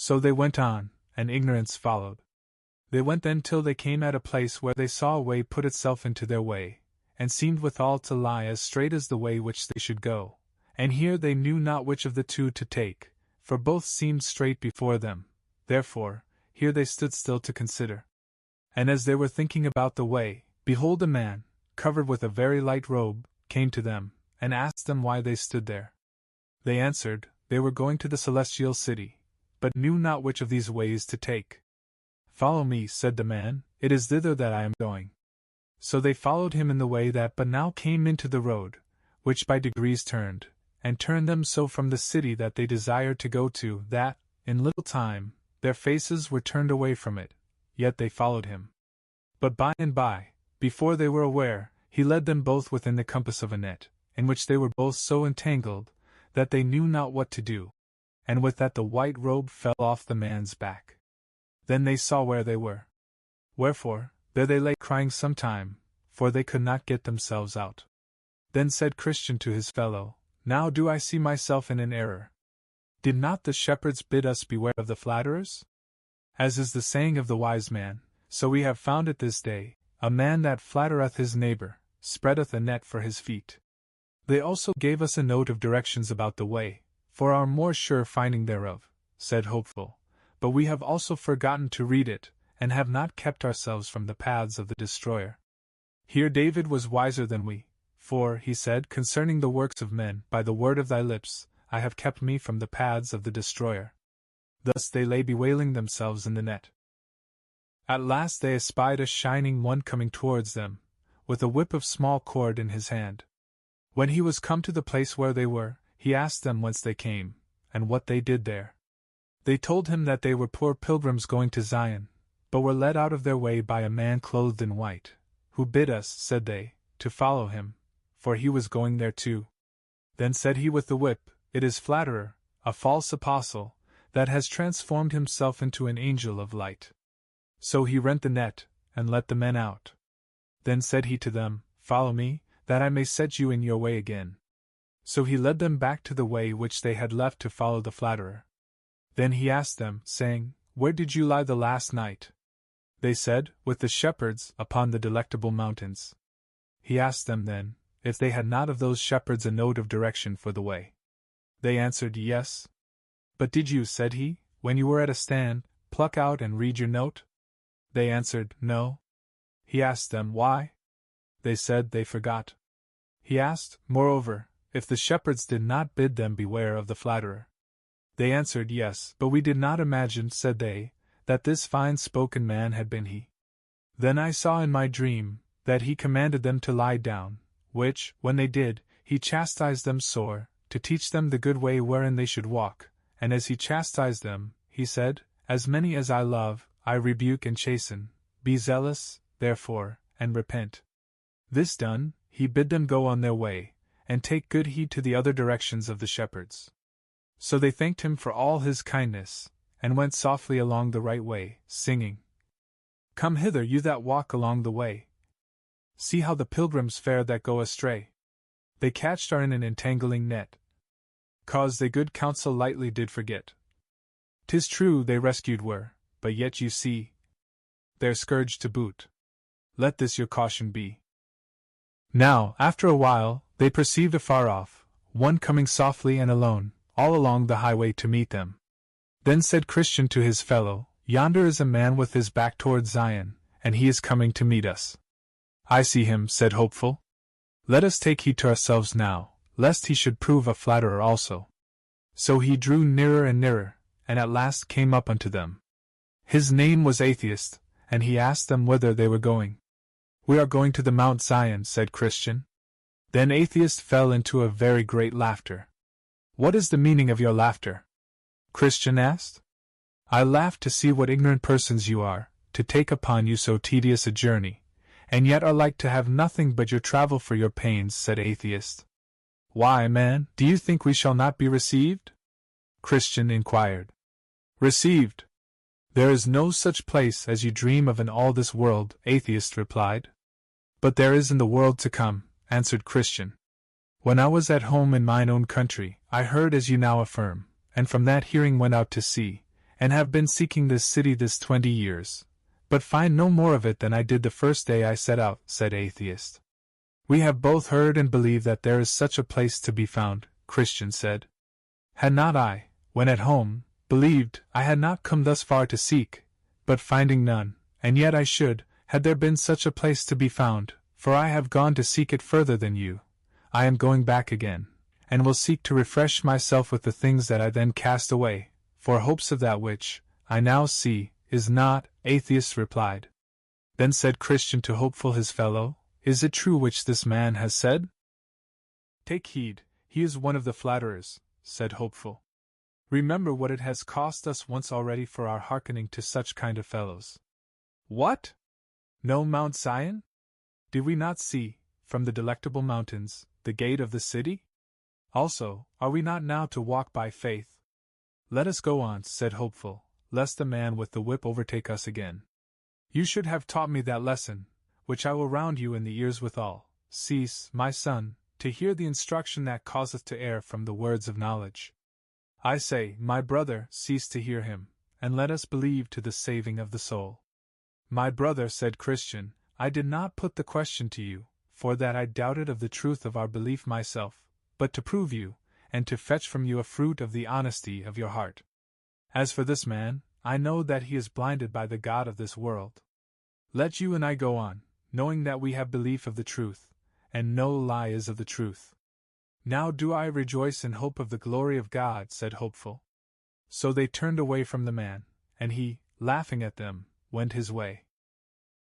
So they went on, and ignorance followed. They went then till they came at a place where they saw a way put itself into their way, and seemed withal to lie as straight as the way which they should go. And here they knew not which of the two to take, for both seemed straight before them. Therefore, here they stood still to consider. And as they were thinking about the way, behold, a man, covered with a very light robe, came to them, and asked them why they stood there. They answered, they were going to the celestial city, but knew not which of these ways to take. Follow me, said the man, it is thither that I am going. So they followed him in the way that but now came into the road, which by degrees turned them so from the city that they desired to go to, that, in little time, their faces were turned away from it, yet they followed him. But by and by, before they were aware, he led them both within the compass of a net, in which they were both so entangled, that they knew not what to do, and with that the white robe fell off the man's back. Then they saw where they were. Wherefore, there they lay crying some time, for they could not get themselves out. Then said Christian to his fellow, Now do I see myself in an error. Did not the shepherds bid us beware of the flatterers? As is the saying of the wise man, so we have found it this day, a man that flattereth his neighbor, spreadeth a net for his feet. They also gave us a note of directions about the way, for our more sure finding thereof, said Hopeful, but we have also forgotten to read it, and have not kept ourselves from the paths of the destroyer. Here David was wiser than we, for, he said concerning the works of men, by the word of thy lips, I have kept me from the paths of the destroyer. Thus they lay bewailing themselves in the net. At last they espied a shining one coming towards them, with a whip of small cord in his hand. When he was come to the place where they were, he asked them whence they came, and what they did there. They told him that they were poor pilgrims going to Zion, but were led out of their way by a man clothed in white, who bid us, said they, to follow him, for he was going there too. Then said he with the whip, It is Flatterer, a false apostle, that has transformed himself into an angel of light. So he rent the net, and let the men out. Then said he to them, Follow me, that I may set you in your way again. So he led them back to the way which they had left to follow the flatterer. Then he asked them, saying, Where did you lie the last night? They said, With the shepherds, upon the delectable mountains. He asked them then, if they had not of those shepherds a note of direction for the way. They answered, Yes. But did you, said he, when you were at a stand, pluck out and read your note? They answered, No. He asked them, Why? They said they forgot. He asked, moreover, if the shepherds did not bid them beware of the flatterer. They answered, Yes, but we did not imagine, said they, that this fine-spoken man had been he. Then I saw in my dream, that he commanded them to lie down, which, when they did, he chastised them sore, to teach them the good way wherein they should walk, and as he chastised them, he said, As many as I love, I rebuke and chasten, be zealous, therefore, and repent. This done, he bid them go on their way, and take good heed to the other directions of the shepherds. So they thanked him for all his kindness, and went softly along the right way, singing, Come hither, you that walk along the way. See how the pilgrims fare that go astray. They catched are in an entangling net, 'cause they good counsel lightly did forget. 'Tis true they rescued were, but yet you see, they're scourged to boot. Let this your caution be. Now, after a while, they perceived afar off, one coming softly and alone, all along the highway to meet them. Then said Christian to his fellow, Yonder is a man with his back toward Zion, and he is coming to meet us. I see him, said Hopeful. Let us take heed to ourselves now, lest he should prove a flatterer also. So he drew nearer and nearer, and at last came up unto them. His name was Atheist, and he asked them whither they were going. We are going to the Mount Zion, said Christian. Then Atheist fell into a very great laughter. What is the meaning of your laughter? Christian asked. I laugh to see what ignorant persons you are, to take upon you so tedious a journey, and yet are like to have nothing but your travel for your pains, said Atheist. Why, man, do you think we shall not be received? Christian inquired. Received? There is no such place as you dream of in all this world, Atheist replied. But there is in the world to come, answered Christian. When I was at home in mine own country, I heard as you now affirm, and from that hearing went out to sea, and have been seeking this city this 20 years, but find no more of it than I did the first day I set out, said Atheist. We have both heard and believe that there is such a place to be found, Christian said. Had not I, when at home, believed I had not come thus far to seek, but finding none, and yet I should, had there been such a place to be found, for I have gone to seek it further than you. I am going back again, and will seek to refresh myself with the things that I then cast away, for hopes of that which, I now see, is not, Atheist replied. Then said Christian to Hopeful his fellow, Is it true which this man has said? Take heed, he is one of the flatterers, said Hopeful. Remember what it has cost us once already for our hearkening to such kind of fellows. What? No Mount Zion? Did we not see, from the delectable mountains, the gate of the city? Also, are we not now to walk by faith? Let us go on, said Hopeful, lest the man with the whip overtake us again. You should have taught me that lesson, which I will round you in the ears withal. Cease, my son, to hear the instruction that causeth to err from the words of knowledge. I say, my brother, cease to hear him, and let us believe to the saving of the soul. My brother, said Christian, I did not put the question to you, for that I doubted of the truth of our belief myself, but to prove you, and to fetch from you a fruit of the honesty of your heart. As for this man, I know that he is blinded by the god of this world. Let you and I go on, knowing that we have belief of the truth, and no lie is of the truth. Now do I rejoice in hope of the glory of God, said Hopeful. So they turned away from the man, and he, laughing at them, went his way.